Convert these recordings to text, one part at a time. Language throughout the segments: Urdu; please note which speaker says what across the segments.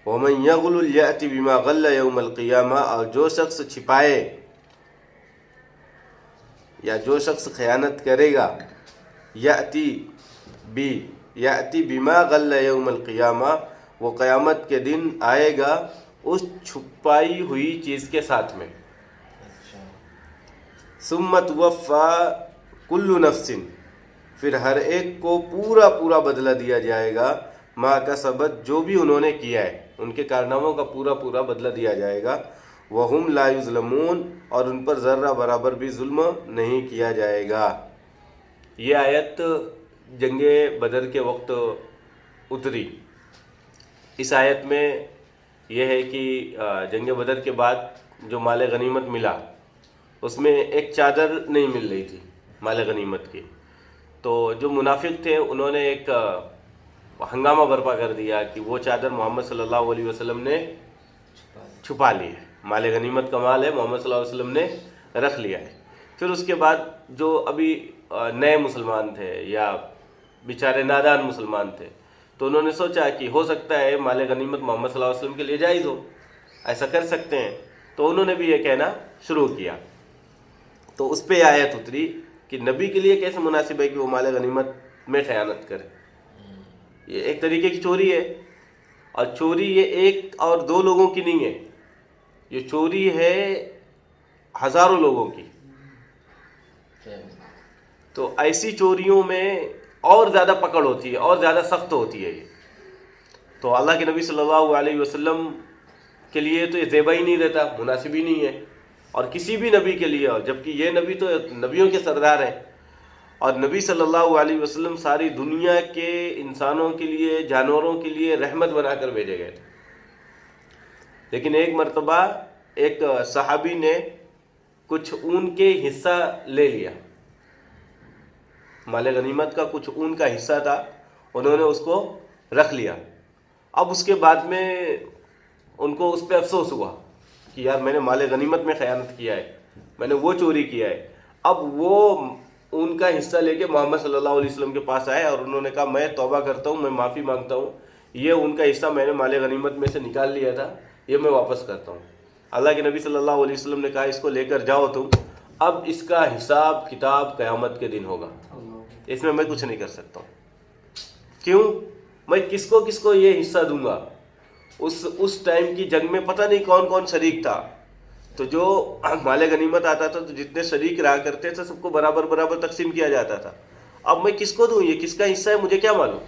Speaker 1: وَمَن يَغْلُلْ يَأْتِ بِمَا غَلَّ يَوْمَ الْقِيَامَةِ، اور جو شخص چھپائے یا جو شخص خیانت کرے گا، یأتی بما غل یوم القیامہ، وہ قیامت کے دن آئے گا اس چھپائی ہوئی چیز کے ساتھ میں. ثم توفی کل نفس، پھر ہر ایک کو پورا پورا بدلہ دیا جائے گا، ما کسبت، جو بھی انہوں نے کیا ہے ان کے کارناموں کا پورا پورا بدلہ دیا جائے گا. وَهُمْ لَا يُظْلَمُونَ، اور ان پر ذرہ برابر بھی ظلم نہیں کیا جائے گا. یہ آیت جنگ بدر کے وقت اتری. اس آیت میں یہ ہے کہ جنگ بدر کے بعد جو مال غنیمت ملا اس میں ایک چادر نہیں مل رہی تھی مال غنیمت کی. تو جو منافق تھے انہوں نے ایک ہنگامہ برپا کر دیا کہ وہ چادر محمد صلی اللہ علیہ وسلم نے چھپا لی ہے، مال غنیمت کا مال ہے، محمد صلی اللہ علیہ وسلم نے رکھ لیا ہے. پھر اس کے بعد جو ابھی نئے مسلمان تھے یا بیچارے نادان مسلمان تھے تو انہوں نے سوچا کہ ہو سکتا ہے مال غنیمت محمد صلی اللہ علیہ وسلم کے لیے جائز ہو، ایسا کر سکتے ہیں. تو انہوں نے بھی یہ کہنا شروع کیا. تو اس پہ آیت اتری کہ نبی کے لیے کیسے مناسب ہے کہ وہ مال غنیمت میں خیانت کرے. یہ ایک طریقے کی چوری ہے، اور چوری یہ ایک اور دو لوگوں کی نہیں ہے، یہ چوری ہے ہزاروں لوگوں کی. تو ایسی چوریوں میں اور زیادہ پکڑ ہوتی ہے، اور زیادہ سخت ہوتی ہے یہ. تو اللہ کے نبی صلی اللہ علیہ وسلم کے لیے تو یہ زیبا ہی نہیں رہتا، مناسب ہی نہیں ہے، اور کسی بھی نبی کے لیے. اور جبکہ یہ نبی تو نبیوں کے سردار ہیں، اور نبی صلی اللہ علیہ وسلم ساری دنیا کے انسانوں کے لیے، جانوروں کے لیے رحمت بنا کر بھیجے گئے تھے. لیکن ایک مرتبہ ایک صحابی نے کچھ اون کے حصہ لے لیا، مال غنیمت کا کچھ اون کا حصہ تھا، انہوں نے اس کو رکھ لیا. اب اس کے بعد میں ان کو اس پہ افسوس ہوا کہ یار میں نے مال غنیمت میں خیانت کیا ہے، میں نے وہ چوری کیا ہے. اب وہ ان کا حصہ لے کے محمد صلی اللہ علیہ وسلم کے پاس آئے اور انہوں نے کہا میں توبہ کرتا ہوں، میں معافی مانگتا ہوں، یہ ان کا حصہ میں نے مال غنیمت میں سے نکال لیا تھا، یہ میں واپس کرتا ہوں. اللہ کے نبی صلی اللہ علیہ وسلم نے کہا اس کو لے کر جاؤ تم، اب اس کا حساب کتاب قیامت کے دن ہوگا، اس میں کچھ نہیں کر سکتا ہوں. کیوں؟ میں کس کو یہ حصہ دوں گا؟ اس ٹائم کی جنگ میں پتہ نہیں کون کون شریک تھا. تو جو مال غنیمت آتا تھا تو جتنے شریک رہا کرتے تھے سب کو برابر برابر تقسیم کیا جاتا تھا. اب میں کس کو دوں؟ یہ کس کا حصہ ہے مجھے کیا معلوم.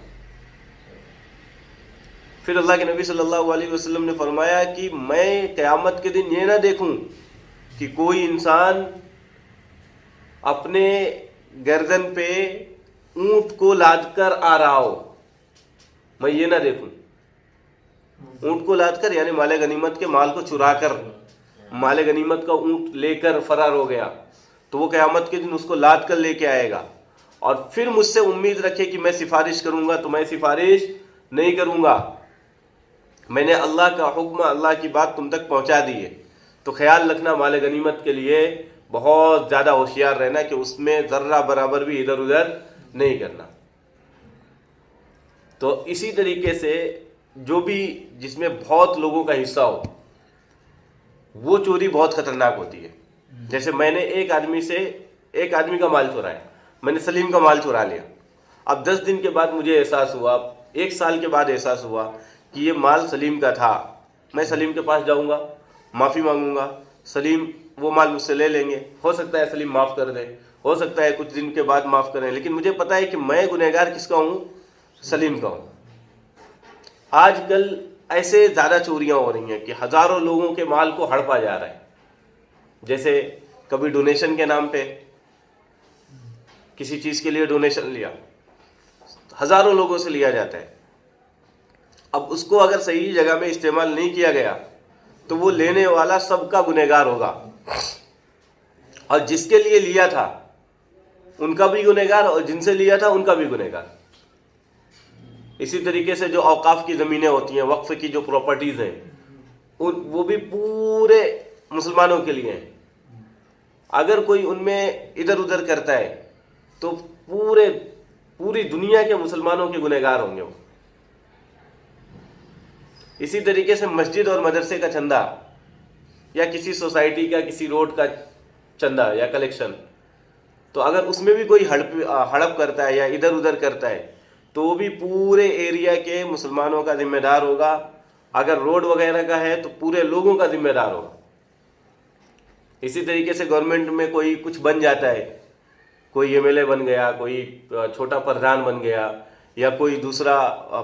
Speaker 1: پھر اللہ کے نبی صلی اللہ علیہ وسلم نے فرمایا کہ میں قیامت کے دن یہ نہ دیکھوں کہ کوئی انسان اپنے گردن پہ اونٹ کو لاد کر آ رہا ہو، میں یہ نہ دیکھوں. اونٹ کو لاد کر یعنی مال غنیمت کے مال کو چرا کر، مال غنیمت کا اونٹ لے کر فرار ہو گیا تو وہ قیامت کے دن اس کو لاد کر لے کے آئے گا، اور پھر مجھ سے امید رکھے کہ میں سفارش کروں گا تو میں سفارش نہیں کروں گا. میں نے اللہ کا حکم، اللہ کی بات تم تک پہنچا دی ہے. تو خیال رکھنا مال غنیمت کے لیے بہت زیادہ ہوشیار رہنا کہ اس میں ذرہ برابر بھی ادھر ادھر نہیں کرنا. تو اسی طریقے سے جو بھی جس میں بہت لوگوں کا حصہ ہو وہ چوری بہت خطرناک ہوتی ہے. جیسے میں نے ایک آدمی کا مال چورایا، میں نے سلیم کا مال چورا لیا. اب 10 دن کے بعد مجھے احساس ہوا، 1 سال کے بعد احساس ہوا کہ یہ مال سلیم کا تھا. میں سلیم کے پاس جاؤں گا، معافی مانگوں گا، سلیم وہ مال مجھ سے لے لیں گے، ہو سکتا ہے سلیم معاف کر دے، ہو سکتا ہے کچھ دن کے بعد معاف کریں، لیکن مجھے پتہ ہے کہ میں گنہگار کس کا ہوں؟ سلیم کا ہوں. آج کل ایسے زیادہ چوریاں ہو رہی ہیں کہ ہزاروں لوگوں کے مال کو ہڑپا جا رہا ہے. جیسے کبھی ڈونیشن کے نام پہ کسی چیز کے لیے ڈونیشن لیا، ہزاروں لوگوں سے لیا جاتا ہے. اب اس کو اگر صحیح جگہ میں استعمال نہیں کیا گیا تو وہ لینے والا سب کا گنہگار ہوگا، اور جس کے لیے لیا تھا ان کا بھی گنہگار اور جن سے لیا تھا ان کا بھی گنہگار. اسی طریقے سے جو اوقاف کی زمینیں ہوتی ہیں، وقف کی جو پراپرٹیز ہیں، وہ بھی پورے مسلمانوں کے لیے ہیں. اگر کوئی ان میں ادھر ادھر کرتا ہے تو پوری دنیا کے مسلمانوں کے گنہگار ہوں گے وہ. اسی طریقے سے مسجد اور مدرسے کا چندہ یا کسی سوسائٹی کا کسی روڈ کا چندہ یا کلیکشن، تو اگر اس میں بھی کوئی ہڑپ کرتا ہے یا ادھر ادھر کرتا ہے تو وہ بھی پورے ایریا کے مسلمانوں کا ذمہ دار ہوگا. اگر روڈ وغیرہ کا ہے تو پورے لوگوں کا ذمہ دار ہوگا. اسی طریقے سے گورنمنٹ میں کوئی کچھ بن جاتا ہے، کوئی ایم ایل اے بن گیا، کوئی چھوٹا پردھان بن گیا، یا کوئی دوسرا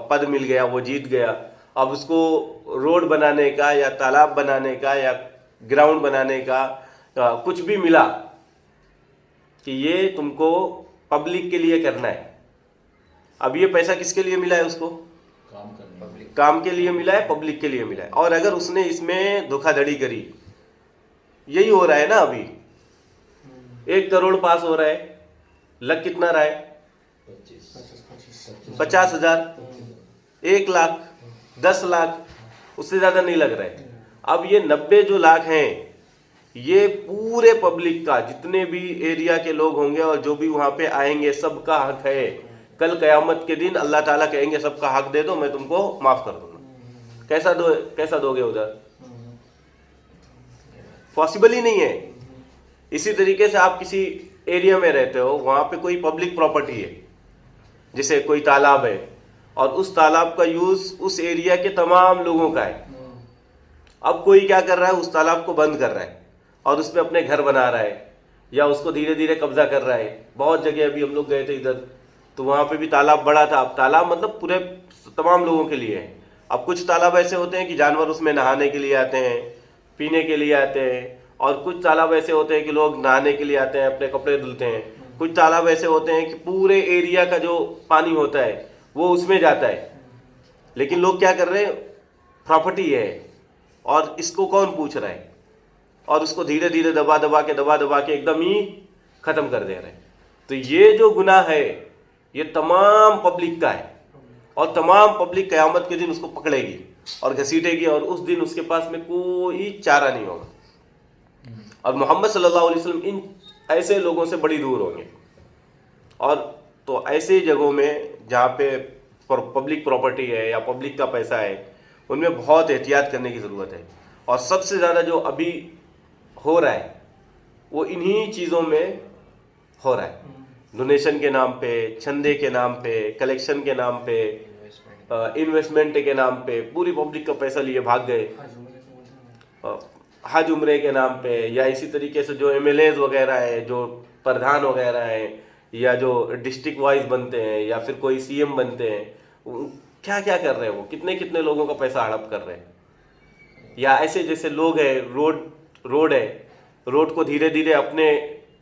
Speaker 1: پد مل گیا، وہ جیت گیا. اب اس کو روڈ بنانے کا یا تالاب بنانے کا یا گراؤنڈ بنانے کا کچھ بھی ملا کہ یہ تم کو پبلک کے لیے کرنا ہے. اب یہ پیسہ کس کے لیے ملا ہے؟ اس کو کام کے لیے ملا ہے، پبلک کے لیے ملا ہے. اور اگر اس نے اس میں دھوکہ دھڑی کری، یہی ہو رہا ہے نا ابھی. 1 کروڑ پاس ہو رہا ہے، لگ کتنا رہا ہے؟ 50,000، 1 لاکھ، 10 لاکھ، اس سے زیادہ نہیں لگ رہا ہے. اب یہ 90 جو لاکھ ہیں، یہ پورے پبلک کا، جتنے بھی ایریا کے لوگ ہوں گے اور جو بھی وہاں پہ آئیں گے، سب کا حق ہے. کل قیامت کے دن اللہ تعالیٰ کہیں گے سب کا حق دے دو، میں تم کو معاف کر دوں گا. کیسا دو گے ادھر؟ پاسبل ہی نہیں ہے. اسی طریقے سے آپ کسی ایریا میں رہتے ہو، وہاں پہ کوئی پبلک پراپرٹی ہے، جیسے کوئی تالاب ہے، اور اس تالاب کا یوز اس ایریا کے تمام لوگوں کا ہے. اب کوئی کیا کر رہا ہے؟ اس تالاب کو بند کر رہا ہے اور اس پہ اپنے گھر بنا رہا ہے، یا اس کو دھیرے دھیرے قبضہ کر رہا ہے. بہت جگہ ابھی ہم لوگ گئے تھے ادھر، تو وہاں پہ بھی تالاب بڑا تھا. اب تالاب مطلب پورے تمام لوگوں کے لیے ہے. اب کچھ تالاب ایسے ہوتے ہیں کہ جانور اس میں نہانے کے لیے آتے ہیں، پینے کے لیے آتے ہیں، اور کچھ تالاب ایسے ہوتے ہیں کہ لوگ نہانے کے لیے آتے ہیں، اپنے کپڑے دھلتے ہیں. کچھ تالاب ایسے ہوتے ہیں کہ پورے ایریا کا جو پانی ہوتا ہے وہ اس میں جاتا ہے. لیکن لوگ کیا کر رہے ہیں؟ پراپرٹی ہے اور اس کو کون پوچھ رہا ہے، اور اس کو دھیرے دھیرے دبا دبا کے ایک دم ہی ختم کر دے رہے ہیں. تو یہ جو گناہ ہے یہ تمام پبلک کا ہے، اور تمام پبلک قیامت کے دن اس کو پکڑے گی اور گھسیٹے گی، اور اس دن اس کے پاس میں کوئی چارہ نہیں ہوگا. اور محمد صلی اللہ علیہ وسلم ان ایسے لوگوں سے بڑی دور ہوں گے. اور تو ایسے جگہوں میں جہاں پہ پبلک پراپرٹی ہے یا پبلک کا پیسہ ہے، ان میں بہت احتیاط کرنے کی ضرورت ہے. اور سب سے زیادہ جو ابھی ہو رہا ہے وہ انہی چیزوں میں ہو رہا ہے. ڈونیشن کے نام پہ، چندے کے نام پہ، کلیکشن کے نام پہ، انویسٹمنٹ کے نام پہ پوری پبلک کا پیسہ لیے بھاگ گئے. حج عمرے کے نام پہ، یا اسی طریقے سے جو ایم ایل ایز وغیرہ ہیں، جو پردھان وغیرہ ہیں، یا جو ڈسٹرکٹ وائز بنتے ہیں، یا پھر کوئی سی ایم بنتے ہیں، کیا کیا کر رہے ہیں؟ وہ کتنے کتنے لوگوں کا پیسہ ہڑپ کر رہے ہیں. یا ایسے جیسے لوگ ہیں، روڈ ہے، روڈ کو دھیرے دھیرے اپنے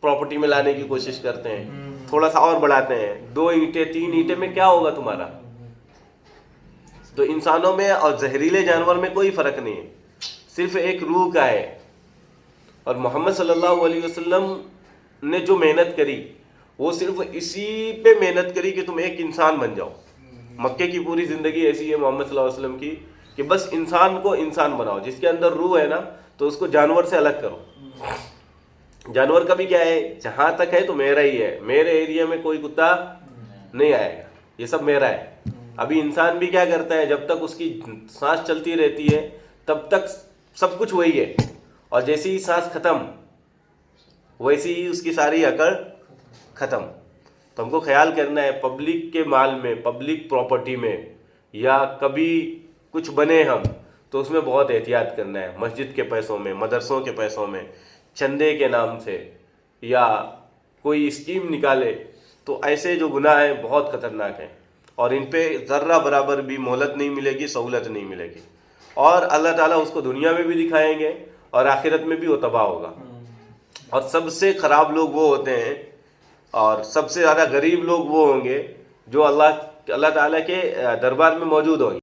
Speaker 1: پراپرٹی میں لانے کی کوشش کرتے ہیں، تھوڑا سا اور بڑھاتے ہیں. 2 اینٹیں 3 اینٹیں میں کیا ہوگا تمہارا؟ تو انسانوں میں اور زہریلے جانور میں کوئی فرق نہیں ہے، صرف ایک روح کا ہے. اور محمد صلی اللہ علیہ وسلم نے جو محنت کری وہ صرف اسی پہ محنت کری کہ تم ایک انسان بن جاؤ. مکے کی پوری زندگی ایسی ہے محمد صلی اللہ علیہ وسلم کی کہ بس انسان کو انسان بناؤ. جس کے اندر روح ہے نا تو اس کو جانور سے الگ کرو. جانور کا بھی کیا ہے؟ جہاں تک ہے تو میرا ہی ہے، میرے ایریا میں کوئی کتا نہیں آئے گا، یہ سب میرا ہے. ابھی انسان بھی کیا کرتا ہے؟ جب تک اس کی سانس چلتی رہتی ہے تب تک سب کچھ وہی ہے، اور جیسے ہی سانس ختم ویسی ہی اس کی ساری عقل ختم. تو ہم کو خیال کرنا ہے پبلک کے مال میں، پبلک پراپرٹی میں، یا کبھی کچھ بنے ہم تو اس میں بہت احتیاط کرنا ہے. مسجد کے پیسوں میں، مدرسوں کے پیسوں میں، چندے کے نام سے، یا کوئی اسکیم نکالے، تو ایسے جو گناہ ہیں بہت خطرناک ہیں، اور ان پہ ذرہ برابر بھی مہلت نہیں ملے گی، سہولت نہیں ملے گی. اور اللہ تعالیٰ اس کو دنیا میں بھی دکھائیں گے اور آخرت میں بھی وہ تباہ ہوگا. اور سب سے خراب لوگ وہ ہوتے ہیں، اور سب سے زیادہ غریب لوگ وہ ہوں گے جو اللہ تعالیٰ کے دربار میں موجود ہوں گے.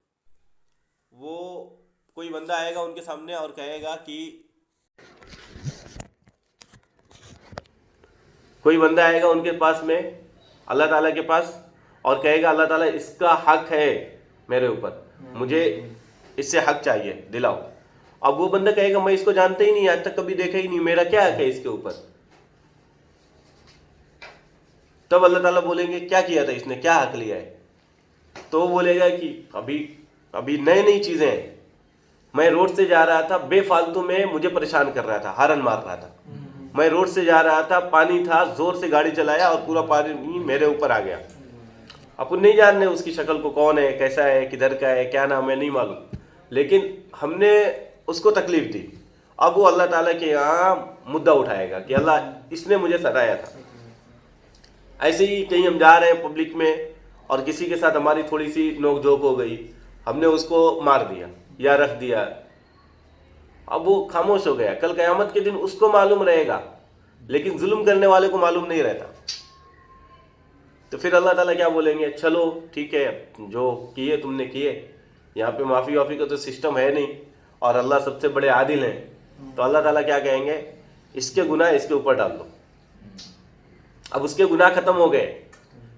Speaker 1: وہ کوئی بندہ آئے گا ان کے سامنے اور کہے گا کہ کوئی بندہ آئے گا ان کے پاس میں، اللہ تعالیٰ کے پاس، اور کہے گا اللہ تعالیٰ اس کا حق ہے میرے اوپر، مجھے اس سے حق چاہیے، دلاؤ. اب وہ بندہ کہے گا میں اس کو جانتا ہی نہیں، آج تک کبھی دیکھا ہی نہیں، میرا کیا حق ہے اس کے اوپر؟ تب اللہ تعالیٰ بولیں گے کیا کیا تھا اس نے، کیا حق لیا ہے؟ تو وہ بولے گا کہ ابھی نئی چیزیں ہیں، میں روڈ سے جا رہا تھا، بے فالتو میں مجھے پریشان کر رہا تھا، ہارن مار رہا تھا. میں روڈ سے جا رہا تھا، پانی تھا، زور سے گاڑی چلایا اور پورا پانی میرے اوپر آ گیا. اپن نہیں جاننے اس کی شکل کو، کون ہے، کیسا ہے، کدھر کا ہے، کیا نام ہے، نہیں معلوم، لیکن ہم نے اس کو تکلیف دی. اب وہ اللہ تعالیٰ کے یہاں مدعا اٹھائے گا کہ اللہ اس نے مجھے ستایا تھا. ایسے ہی کہیں ہم جا رہے ہیں پبلک میں اور کسی کے ساتھ ہماری تھوڑی سی نوک جھوک ہو گئی، ہم نے اس کو مار دیا یا رکھ دیا، اب وہ خاموش ہو گیا. کل قیامت کے دن اس کو معلوم رہے گا، لیکن ظلم کرنے والے کو معلوم نہیں رہتا. تو پھر اللہ تعالیٰ کیا بولیں گے؟ چلو ٹھیک ہے، جو کیے تم نے کیے. یہاں پہ معافی وافی کا تو سسٹم ہے نہیں، اور اللہ سب سے بڑے عادل ہیں. تو اللہ تعالیٰ کیا کہیں گے؟ اس کے گناہ اس کے اوپر ڈال دو. اب اس کے گناہ ختم ہو گئے،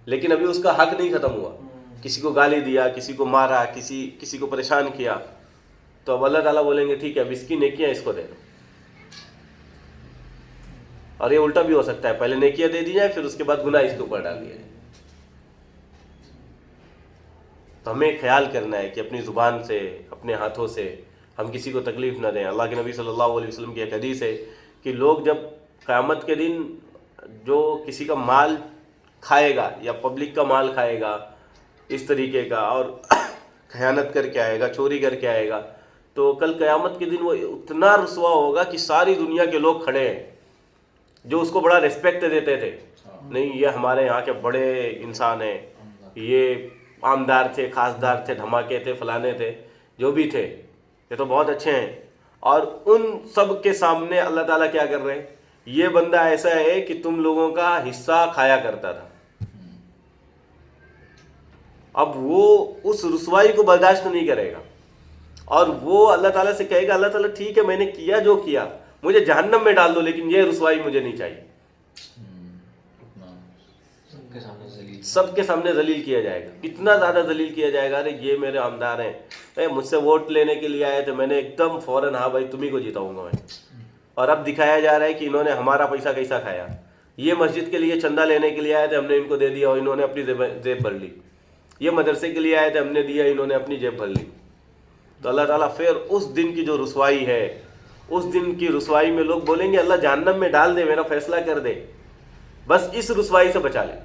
Speaker 1: لیکن ابھی اس کا حق نہیں ختم ہوا. کسی کو گالی دیا، کسی کو مارا، کسی کو پریشان کیا، تو اب اللہ تعالیٰ بولیں گے ٹھیک ہے، اب اس کی نیکیاں اس کو دے دو. اور یہ الٹا بھی ہو سکتا ہے، پہلے نیکیاں دے دی جائے، پھر اس کے بعد گناہ اس کے اوپر ڈال دیا جائے. تو ہمیں خیال کرنا ہے کہ اپنی زبان سے، اپنے ہاتھوں سے ہم کسی کو تکلیف نہ دیں. اللہ کے نبی صلی اللہ علیہ وسلم کی ایک حدیث ہے کہ لوگ جب قیامت کے دن جو کسی کا مال کھائے گا یا پبلک کا مال کھائے گا اس طریقے کا، اور خیانت کر کے آئے گا، چوری کر کے آئے گا، تو کل قیامت کے دن وہ اتنا رسوا ہوگا کہ ساری دنیا کے لوگ کھڑے ہیں جو اس کو بڑا ریسپیکٹ دیتے تھے. نہیں، یہ ہمارے یہاں کے بڑے انسان ہیں، یہ عامدار تھے، خاصدار تھے، دھماکے تھے، فلانے تھے، جو بھی تھے، یہ تو بہت اچھے ہیں. اور ان سب کے سامنے اللہ تعالیٰ کیا کر رہے ہیں؟ یہ بندہ ایسا ہے کہ تم لوگوں کا حصہ کھایا کرتا تھا. اب وہ اس رسوائی کو برداشت نہیں کرے گا، اور وہ اللہ تعالیٰ سے کہے گا اللہ تعالیٰ ٹھیک ہے، میں نے کیا جو کیا، مجھے جہنم میں ڈال دو، لیکن یہ رسوائی مجھے نہیں چاہیے. سب کے سامنے ذلیل کیا جائے گا. اتنا زیادہ ذلیل کیا جائے گا، ارے یہ میرے عامدار ہیں، مجھ سے ووٹ لینے کے لیے آئے تھے، میں نے ایک دم فوراً ہاں بھائی تمہیں کو جیتاؤں گا میں. اور اب دکھایا جا رہا ہے کہ انہوں نے ہمارا پیسہ کیسا کھایا. یہ مسجد کے لیے چندہ لینے کے لیے آئے تھے، ہم نے ان کو دے دیا اور انہوں نے اپنی جیب بھر لی. یہ مدرسے کے لیے آئے تھے، ہم نے دیا، انہوں نے اپنی جیب بھر لی. تو اللہ تعالیٰ پھر اس دن کی جو رسوائی ہے، اس دن کی رسوائی میں لوگ بولیں گے اللہ جہنم میں ڈال دے، میرا فیصلہ کر دے، بس اس رسوائی سے بچا لے.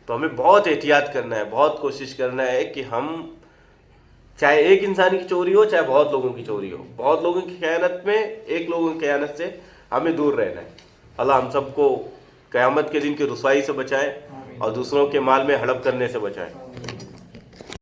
Speaker 1: تو ہمیں بہت احتیاط کرنا ہے، بہت کوشش کرنا ہے کہ ہم چاہے ایک انسان کی چوری ہو، چاہے بہت لوگوں کی چوری ہو، بہت لوگوں کی خیانت میں ایک لوگوں کی خیانت سے ہمیں دور رہنا ہے. اللہ ہم سب کو قیامت کے دن کی رسوائی سے بچائے اور دوسروں کے مال میں ہڑپ کرنے سے بچائے.